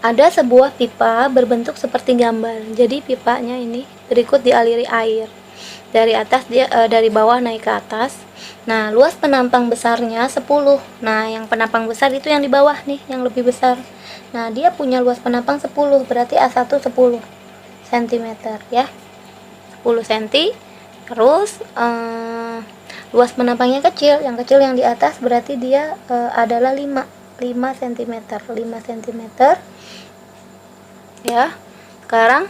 Ada sebuah pipa berbentuk seperti gambar. Jadi pipanya ini berikut dialiri air. Dari atas dari bawah naik ke atas. Nah, luas penampang besarnya 10. Nah, yang penampang besar itu yang di bawah nih, yang lebih besar. Nah, dia punya luas penampang 10, berarti A1 10 cm ya. 10 cm. Terus luas penampangnya kecil, yang kecil yang di atas berarti dia adalah 5 cm. 5 cm ya. Sekarang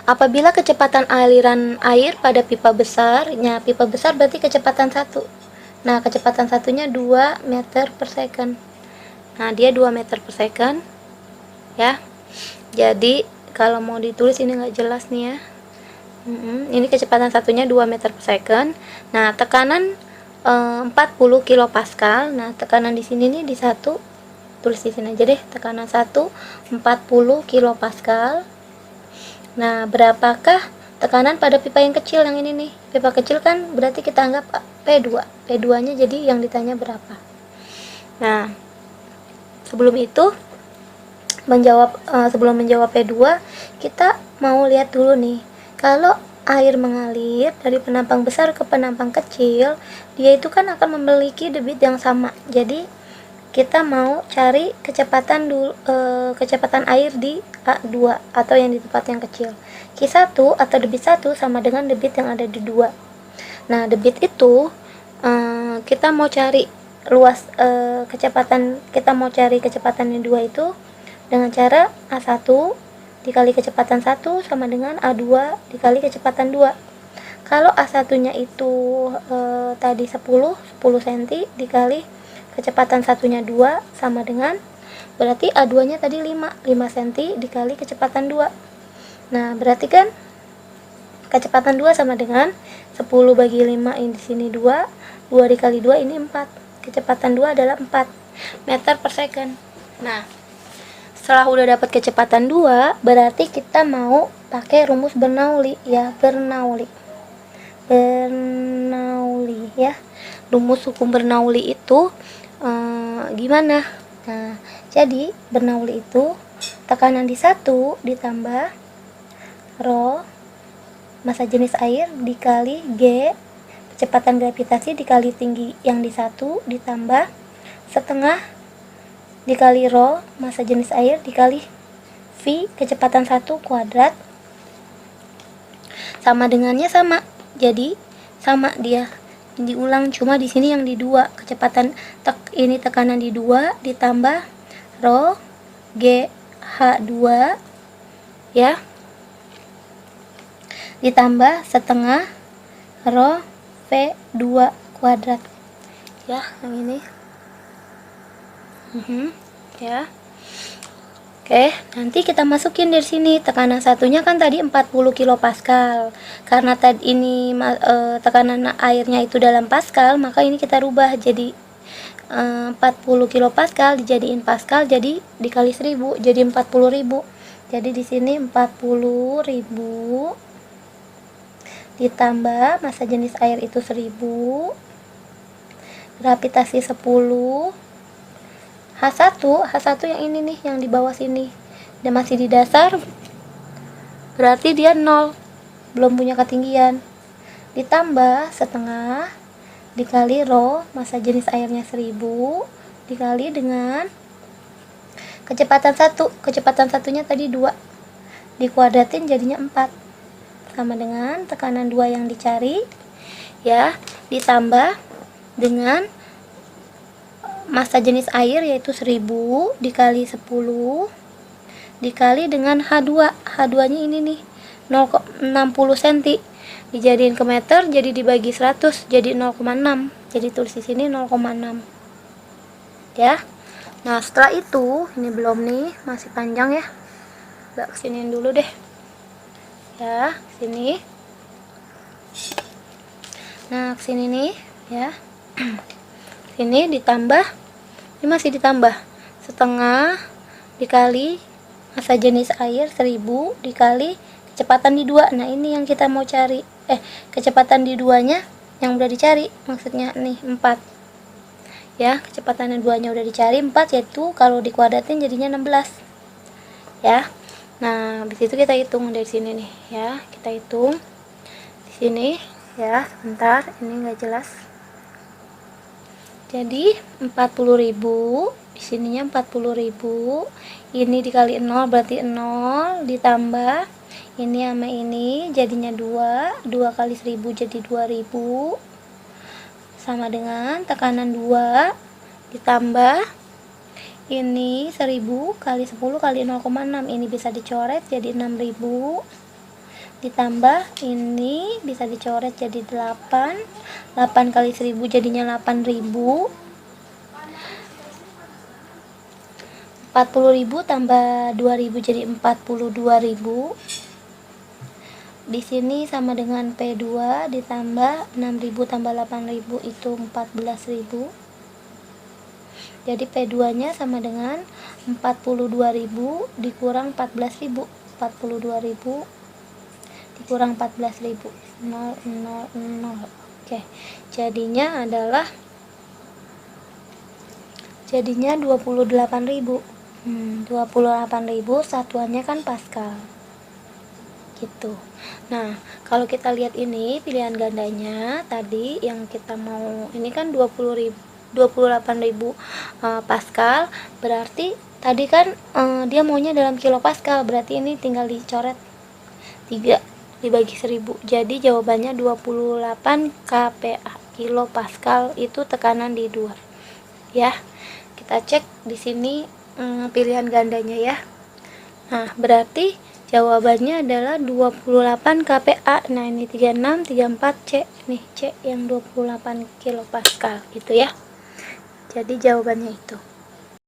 apabila kecepatan aliran air pada pipa besarnya, pipa besar berarti kecepatan 1. Nah, kecepatan satunya 2 meter per second. Nah, dia 2 meter per second ya. Jadi kalau mau ditulis ini nggak jelas nih ya. Ini kecepatan satunya 2 meter per second. Nah, tekanan 40 kilopascal. Nah, tekanan di sini nih di 1, tulis di sini aja deh, tekanan 1 40 kilopascal. Nah, berapakah tekanan pada pipa yang kecil yang ini nih? Pipa kecil kan berarti kita anggap P2. P2-nya jadi yang ditanya berapa. Nah, sebelum itu sebelum menjawab P2, kita mau lihat dulu nih. Kalau air mengalir dari penampang besar ke penampang kecil, dia itu kan akan memiliki debit yang sama. Jadi kita mau cari kecepatan kecepatan air di A2 atau yang di tempat yang kecil. Q1 atau debit 1 sama dengan debit yang ada di 2. Nah, debit itu kita mau cari luas kecepatan, kita mau cari kecepatan yang 2 itu dengan cara A1 dikali kecepatan 1 sama dengan A2 dikali kecepatan 2. Kalau A1-nya itu tadi 10 cm dikali kecepatan satunya 2 sama dengan, berarti A2-nya tadi 5 cm dikali kecepatan 2. Nah, berarti kan kecepatan 2 sama dengan 10 bagi 5, ini di sini 2 dikali 2 ini 4. Kecepatan 2 adalah 4 meter per second. Nah, setelah udah dapat kecepatan 2, berarti kita mau pakai rumus Bernoulli ya, Bernoulli ya. Rumus hukum Bernoulli itu gimana? Nah, jadi Bernoulli itu tekanan di 1 ditambah rho massa jenis air dikali G kecepatan gravitasi dikali tinggi yang di 1 ditambah setengah dikali rho massa jenis air dikali V kecepatan 1 kuadrat sama dengannya sama. Jadi sama dia. Diulang, cuma di sini yang di 2 kecepatan ini tekanan di 2 ditambah rho G H2 ya ditambah setengah rho V2 kuadrat ya, yang ini ya. Oke, nanti kita masukin dari sini tekanan satunya kan tadi 40 kilopascal. Karena tadi ini tekanan airnya itu dalam pascal, maka ini kita rubah jadi 40 kilopascal dijadiin pascal, jadi dikali 1000 jadi 40.000. Jadi di sini 40.000 ditambah massa jenis air itu 1000, gravitasi 10, H1 yang ini nih, yang di bawah sini. Dia masih di dasar, berarti dia 0, belum punya ketinggian. Ditambah setengah dikali rho massa jenis airnya 1000 dikali dengan kecepatan 1. Kecepatan satunya tadi 2. Dikuadratin jadinya 4. Sama dengan tekanan 2 yang dicari ya, ditambah dengan massa jenis air yaitu 1000 dikali 10 dikali dengan H2. H2-nya ini nih 0,60 cm. Dijadiin ke meter jadi dibagi 100 jadi 0,6. Jadi tulis di sini 0,6. Ya. Nah, setelah itu ini belum nih, masih panjang ya. Agak kesiniin dulu deh. Ya, sini. Nah, kesini nih ya. Ini ditambah, ini masih ditambah setengah dikali massa jenis air 1000 dikali kecepatan di 2. Nah, ini yang kita mau cari. Kecepatan di 2-nya yang udah dicari, maksudnya nih 4. Ya, kecepatan di 2-nya udah dicari 4, yaitu kalau dikuadratin jadinya 16. ya. Nah, habis itu kita hitung dari sini nih ya, kita hitung di sini ya. Sebentar, ini nggak jelas. Jadi 40.000, di sininya 40.000, ini dikali 0 berarti 0, ditambah ini sama ini jadinya 2 kali 1000 jadi 2000, sama dengan tekanan 2 ditambah ini 1000 kali 10 kali 0,6, ini bisa dicoret jadi 6000, ditambah ini bisa dicoret jadi 8 kali 1000 jadinya 8000, 40.000 tambah 2000 jadi 42.000. Di sini sama dengan P2 ditambah 6000 tambah 8000 itu 14.000. Jadi P2 nya sama dengan 42.000 dikurang 14.000. 42.000 dikurang 14.000, 0, 0, 0. Oke, jadinya 28.000. 28.000 satuannya kan Pascal gitu. Nah, kalau kita lihat ini pilihan gandanya tadi yang kita mau, ini kan 28.000 Pascal, berarti tadi kan dia maunya dalam kilo Pascal, berarti ini tinggal dicoret 3 dibagi 1000. Jadi jawabannya 28 kPa, kilo Pascal itu tekanan di luar. Ya. Kita cek di sini pilihan gandanya ya. Nah, berarti jawabannya adalah 28 kPa. Nah, ini 36, 34 C. Nih, C yang 28 kilopascal gitu ya. Jadi jawabannya itu.